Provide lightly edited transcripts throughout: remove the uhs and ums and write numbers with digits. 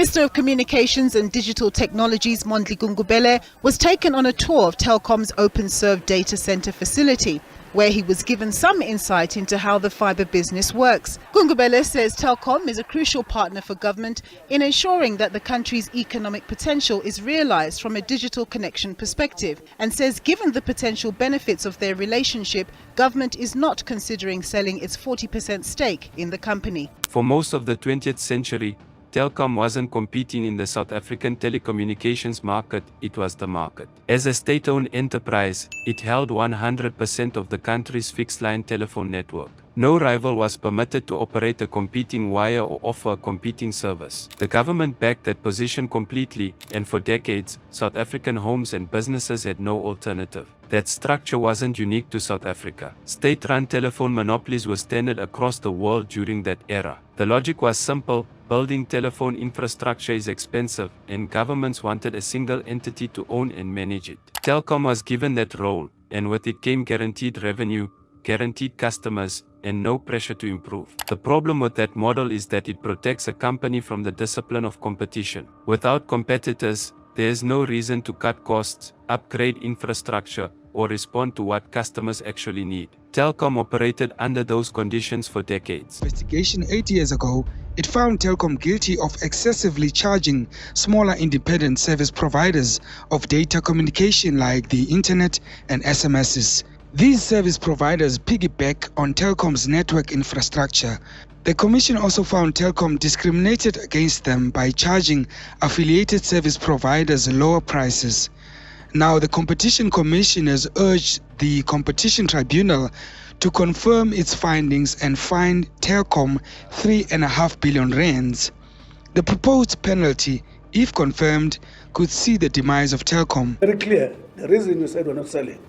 Minister of Communications and Digital Technologies, Mondli Gungubele, was taken on a tour of Telkom's OpenServe data center facility, where he was given some insight into how the fiber business works. Gungubele says Telkom is a crucial partner for government in ensuring that the country's economic potential is realized from a digital connection perspective, and says given the potential benefits of their relationship, government is not considering selling its 40% stake in the company. For most of the 20th century, Telkom wasn't competing in the South African telecommunications market, it was the market. As a state-owned enterprise, it held 100% of the country's fixed-line telephone network. No rival was permitted to operate a competing wire or offer a competing service. The government backed that position completely, and for decades, South African homes and businesses had no alternative. That structure wasn't unique to South Africa. State-run telephone monopolies were standard across the world during that era. The logic was simple: building telephone infrastructure is expensive, and governments wanted a single entity to own and manage it. Telkom was given that role, and with it came guaranteed revenue, guaranteed customers, and no pressure to improve. The problem with that model is that it protects a company from the discipline of competition. Without competitors, there is no reason to cut costs, upgrade infrastructure, or respond to what customers actually need. Telkom operated under those conditions for decades. Investigation 8 years ago, it found Telkom guilty of excessively charging smaller independent service providers of data communication like the internet and SMSs. These service providers piggyback on Telkom's network infrastructure. The Commission also found Telkom discriminated against them by charging affiliated service providers lower prices. Now, the Competition Commission has urged the Competition Tribunal to confirm its findings and fine Telkom 3.5 billion rands. The proposed penalty, if confirmed, could see the demise of Telkom. Very clear. The reason we said we're not selling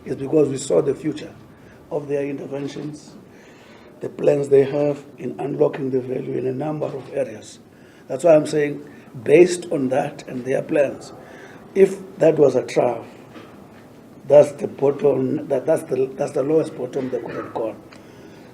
is because we saw the future of their interventions, the plans they have in unlocking the value in a number of areas. That's why I'm saying, based on that and their plans, if that was a trough, that's the bottom. That's the lowest bottom they could have gone.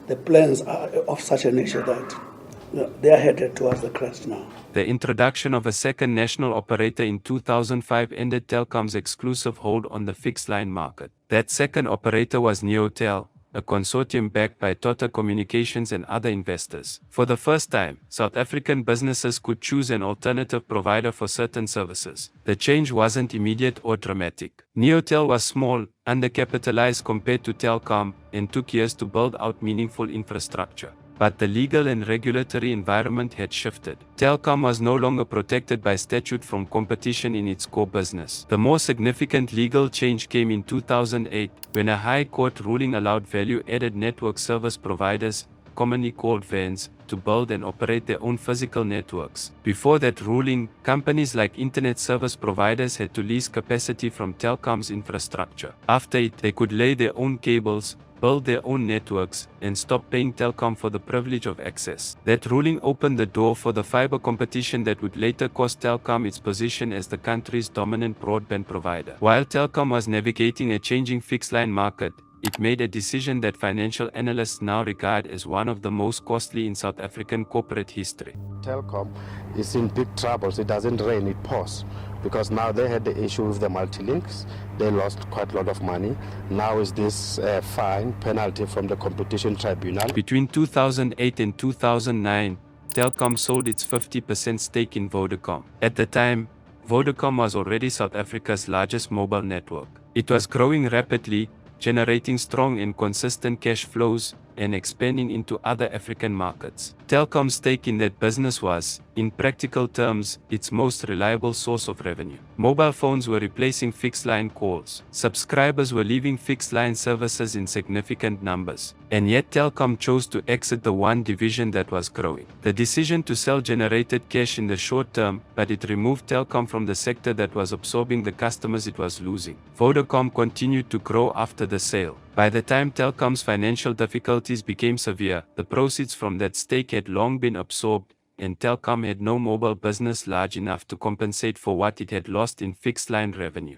The plans are of such a nature that they are headed towards the crest now. The introduction of a second national operator in 2005 ended Telkom's exclusive hold on the fixed-line market. That second operator was Neotel, a consortium backed by Tata Communications and other investors. For the first time, South African businesses could choose an alternative provider for certain services. The change wasn't immediate or dramatic. Neotel was small, undercapitalized compared to Telkom, and took years to build out meaningful infrastructure. But the legal and regulatory environment had shifted. Telkom was no longer protected by statute from competition in its core business. The more significant legal change came in 2008, when a High Court ruling allowed value-added network service providers, commonly called VANs, to build and operate their own physical networks. Before that ruling, companies like internet service providers had to lease capacity from Telkom's infrastructure. After it, they could lay their own cables, build their own networks, and stop paying Telkom for the privilege of access. That ruling opened the door for the fiber competition that would later cost Telkom its position as the country's dominant broadband provider. While Telkom was navigating a changing fixed-line market, it made a decision that financial analysts now regard as one of the most costly in South African corporate history. Telkom is in big troubles. It doesn't rain, it pours. Because now they had the issue with the multi-links. They lost quite a lot of money. Now is this fine penalty from the Competition Tribunal. Between 2008 and 2009, Telkom sold its 50% stake in Vodacom. At the time, Vodacom was already South Africa's largest mobile network. It was growing rapidly, generating strong and consistent cash flows, and expanding into other African markets. Telkom's stake in that business was, in practical terms, its most reliable source of revenue. Mobile phones were replacing fixed-line calls. Subscribers were leaving fixed-line services in significant numbers. And yet Telkom chose to exit the one division that was growing. The decision to sell generated cash in the short term, but it removed Telkom from the sector that was absorbing the customers it was losing. Vodacom continued to grow after the sale. By the time Telkom's financial difficulties became severe, the proceeds from that stake had long been absorbed, and Telkom had no mobile business large enough to compensate for what it had lost in fixed-line revenue.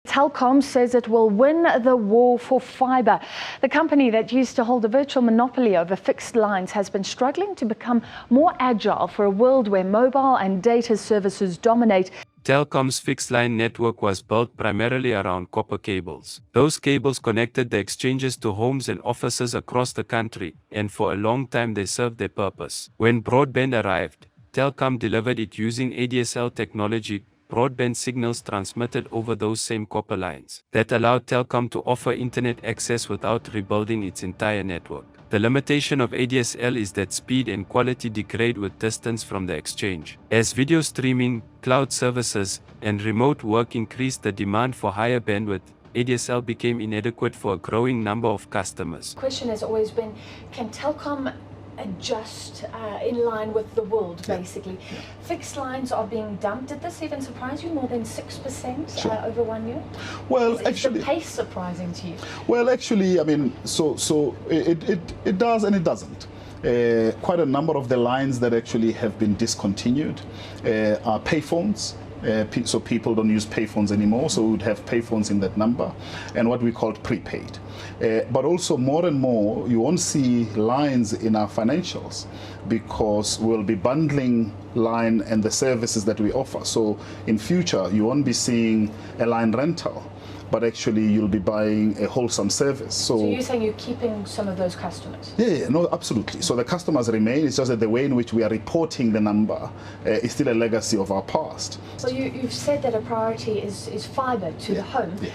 Telkom says it will win the war for fibre. The company that used to hold a virtual monopoly over fixed lines has been struggling to become more agile for a world where mobile and data services dominate. Telkom's fixed line network was built primarily around copper cables. Those cables connected the exchanges to homes and offices across the country, and for a long time they served their purpose. When broadband arrived, Telkom delivered it using ADSL technology, broadband signals transmitted over those same copper lines. That allowed Telkom to offer internet access without rebuilding its entire network. The limitation of ADSL is that speed and quality degrade with distance from the exchange. As video streaming, cloud services, and remote work increased the demand for higher bandwidth, ADSL became inadequate for a growing number of customers. The question has always been, can Telkom adjust in line with the world, basically? Yeah. Fixed lines are being dumped. Did this even surprise you? More than 6% over 1 year? Well, is the pace surprising to you? Well, actually, I mean, so it does and it doesn't. Quite a number of the lines that actually have been discontinued are payphones. So people don't use payphones anymore, so we would have payphones in that number, and what we called prepaid. But also more and more, you won't see lines in our financials because we'll be bundling line and the services that we offer. So in future, you won't be seeing a line rental, but actually you'll be buying a wholesome service. So you're saying you're keeping some of those customers? Yeah, no, absolutely. So the customers remain. It's just that the way in which we are reporting the number is still a legacy of our past. So you've said that a priority is fibre to the home. Yeah.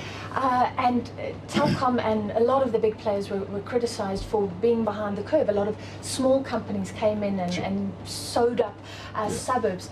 And Telkom and a lot of the big players were criticised for being behind the curve. A lot of small companies came in and sewed up suburbs.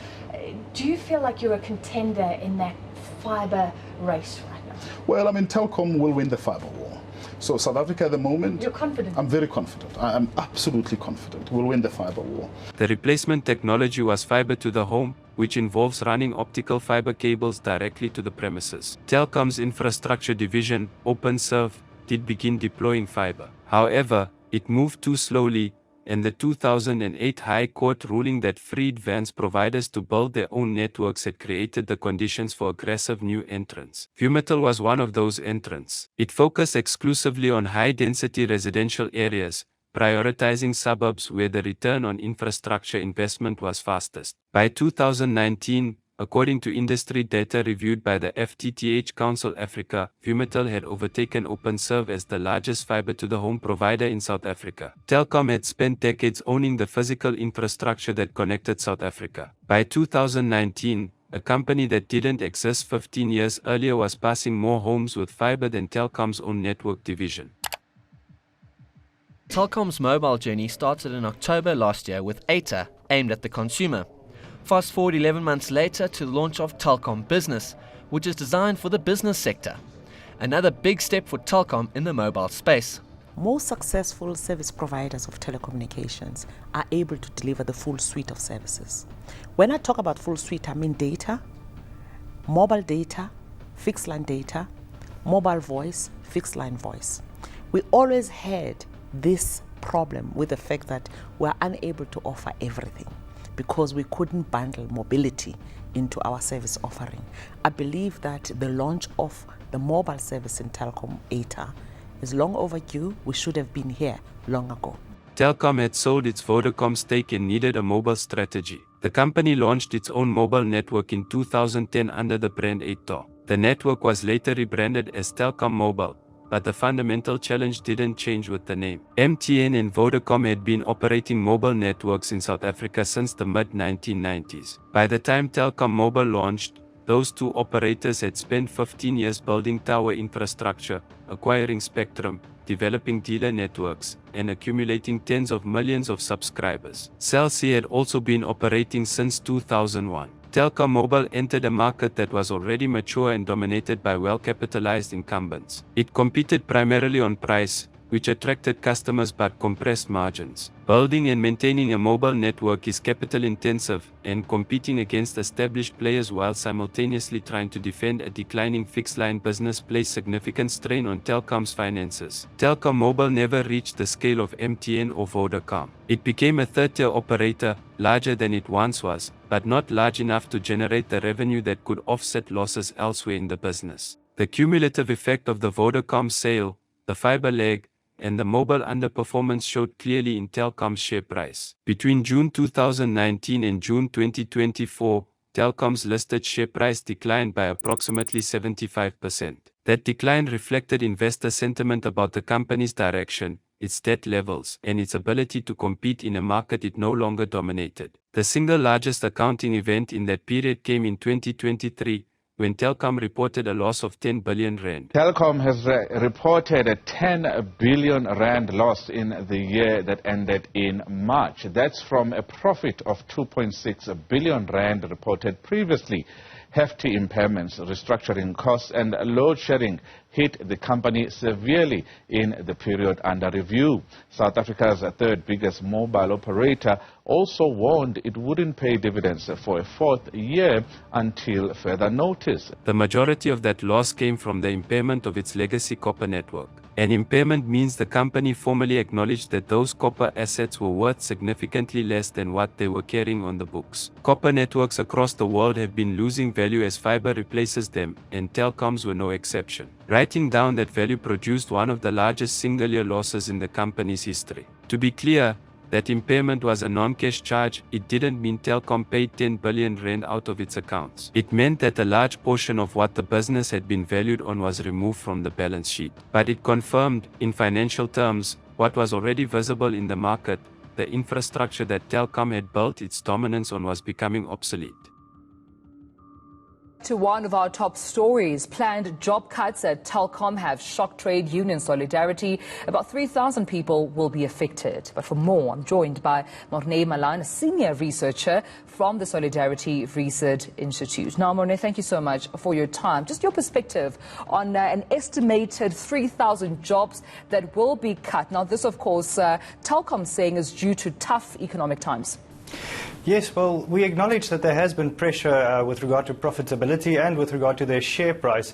Do you feel like you're a contender in that fibre race right now? Well, I mean, Telkom will win the fibre war. So South Africa at the moment... You're confident? I'm very confident. I'm absolutely confident. We'll win the fibre war. The replacement technology was fibre to the home, which involves running optical fibre cables directly to the premises. Telkom's infrastructure division, OpenServe, did begin deploying fibre. However, it moved too slowly, and the 2008 High Court ruling that freed VANS providers to build their own networks had created the conditions for aggressive new entrants. Vumatel was one of those entrants. It focused exclusively on high-density residential areas, prioritizing suburbs where the return on infrastructure investment was fastest. By 2019, according to industry data reviewed by the FTTH Council Africa, Vumatel had overtaken OpenServe as the largest fibre-to-the-home provider in South Africa. Telkom had spent decades owning the physical infrastructure that connected South Africa. By 2019, a company that didn't exist 15 years earlier was passing more homes with fibre than Telkom's own network division. Telkom's mobile journey started in October last year with ATA, aimed at the consumer. Fast forward 11 months later to the launch of Telkom Business, which is designed for the business sector. Another big step for Telkom in the mobile space. Most successful service providers of telecommunications are able to deliver the full suite of services. When I talk about full suite, I mean data, mobile data, fixed line data, mobile voice, fixed line voice. We always had this problem with the fact that we're unable to offer everything, because we couldn't bundle mobility into our service offering. I believe that the launch of the mobile service in Telkom ATA is long overdue. We should have been here long ago. Telkom had sold its Vodacom stake and needed a mobile strategy. The company launched its own mobile network in 2010 under the brand ATA. The network was later rebranded as Telkom Mobile, but the fundamental challenge didn't change with the name. MTN and Vodacom had been operating mobile networks in South Africa since the mid-1990s. By the time Telkom Mobile launched, those two operators had spent 15 years building tower infrastructure, acquiring spectrum, developing dealer networks, and accumulating tens of millions of subscribers. Cell C had also been operating since 2001. Telkom Mobile entered a market that was already mature and dominated by well-capitalized incumbents. It competed primarily on price, which attracted customers but compressed margins. Building and maintaining a mobile network is capital-intensive, and competing against established players while simultaneously trying to defend a declining fixed-line business placed significant strain on Telkom's finances. Telkom Mobile never reached the scale of MTN or Vodacom. It became a third-tier operator, larger than it once was, but not large enough to generate the revenue that could offset losses elsewhere in the business. The cumulative effect of the Vodacom sale, the fiber lag, and the mobile underperformance showed clearly in Telkom's share price. Between June 2019 and June 2024, Telkom's listed share price declined by approximately 75%. That decline reflected investor sentiment about the company's direction, its debt levels, and its ability to compete in a market it no longer dominated. The single largest accounting event in that period came in 2023, when Telkom reported a loss of 10 billion rand. Telkom has reported a 10 billion rand loss in the year that ended in March. That's from a profit of 2.6 billion rand reported previously. Hefty impairments, restructuring costs, and load shedding hit the company severely in the period under review. South Africa's third biggest mobile operator also warned it wouldn't pay dividends for a fourth year until further notice. The majority of that loss came from the impairment of its legacy copper network. An impairment means the company formally acknowledged that those copper assets were worth significantly less than what they were carrying on the books. Copper networks across the world have been losing value as fiber replaces them, and Telkom's were no exception. Writing down that value produced one of the largest single-year losses in the company's history. To be clear, that impairment was a non-cash charge. It didn't mean Telkom paid 10 billion rand out of its accounts. It meant that a large portion of what the business had been valued on was removed from the balance sheet. But it confirmed, in financial terms, what was already visible in the market: the infrastructure that Telkom had built its dominance on was becoming obsolete. To one of our top stories, planned job cuts at Telkom have shocked trade union solidarity. About 3,000 people will be affected. But for more, I'm joined by Morne Malan, a senior researcher from the Solidarity Research Institute. Now, Morne, thank you so much for your time. Just your perspective on an estimated 3,000 jobs that will be cut. Now, this, of course, Telkom saying is due to tough economic times. Yes, well, we acknowledge that there has been pressure with regard to profitability and with regard to their share price.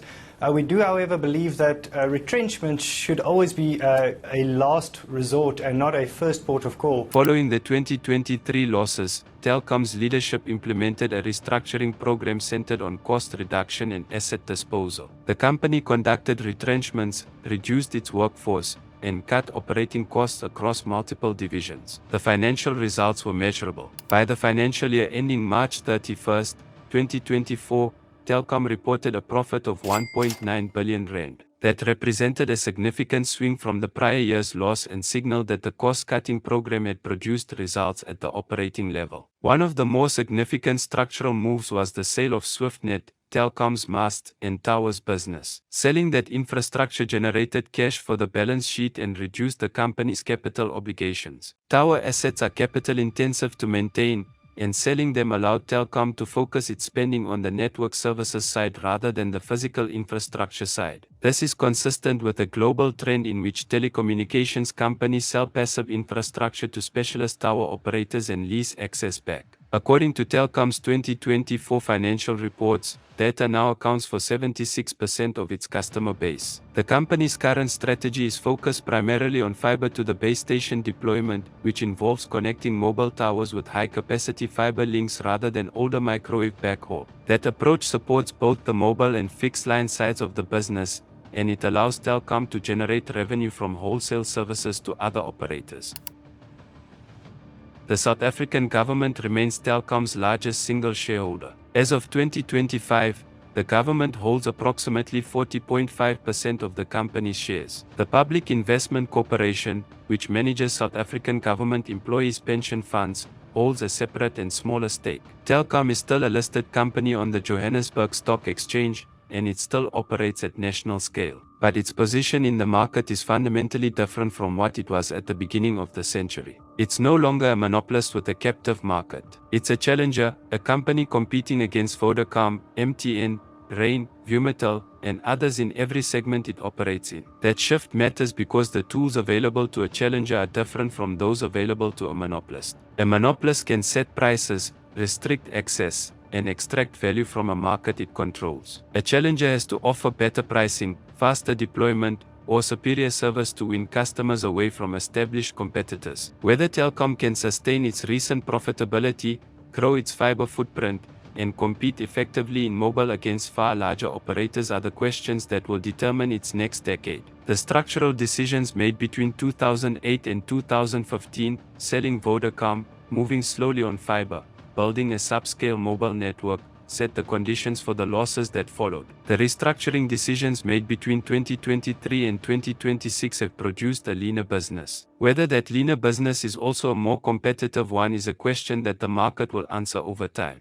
We do, however, believe that retrenchment should always be a last resort and not a first port of call. Following the 2023 losses, Telkom's leadership implemented a restructuring program centered on cost reduction and asset disposal. The company conducted retrenchments, reduced its workforce, and cut operating costs across multiple divisions. The financial results were measurable. By the financial year ending March 31, 2024, Telkom reported a profit of 1.9 billion rand. That represented a significant swing from the prior year's loss and signaled that the cost-cutting program had produced results at the operating level. One of the more significant structural moves was the sale of Swiftnet, Telkom's mast and towers business. Selling that infrastructure generated cash for the balance sheet and reduced the company's capital obligations. Tower assets are capital-intensive to maintain, and selling them allowed Telkom to focus its spending on the network services side rather than the physical infrastructure side. This is consistent with a global trend in which telecommunications companies sell passive infrastructure to specialist tower operators and lease access back. According to Telkom's 2024 financial reports, data now accounts for 76% of its customer base. The company's current strategy is focused primarily on fiber to the base station deployment, which involves connecting mobile towers with high-capacity fiber links rather than older microwave backhaul. That approach supports both the mobile and fixed line sides of the business, and it allows Telkom to generate revenue from wholesale services to other operators. The South African government remains Telkom's largest single shareholder. As of 2025, the government holds approximately 40.5% of the company's shares. The Public Investment Corporation, which manages South African government employees' pension funds, holds a separate and smaller stake. Telkom is still a listed company on the Johannesburg Stock Exchange, and it still operates at national scale. But its position in the market is fundamentally different from what it was at the beginning of the century. It's no longer a monopolist with a captive market. It's a challenger, a company competing against Vodacom, MTN, Rain, Vumatel, and others in every segment it operates in. That shift matters because the tools available to a challenger are different from those available to a monopolist. A monopolist can set prices, restrict access, and extract value from a market it controls. A challenger has to offer better pricing, faster deployment, or superior service to win customers away from established competitors. Whether Telkom can sustain its recent profitability, grow its fiber footprint, and compete effectively in mobile against far larger operators are the questions that will determine its next decade. The structural decisions made between 2008 and 2015, selling Vodacom, moving slowly on fiber, building a subscale mobile network, set the conditions for the losses that followed. The restructuring decisions made between 2023 and 2026 have produced a leaner business. Whether that leaner business is also a more competitive one is a question that the market will answer over time.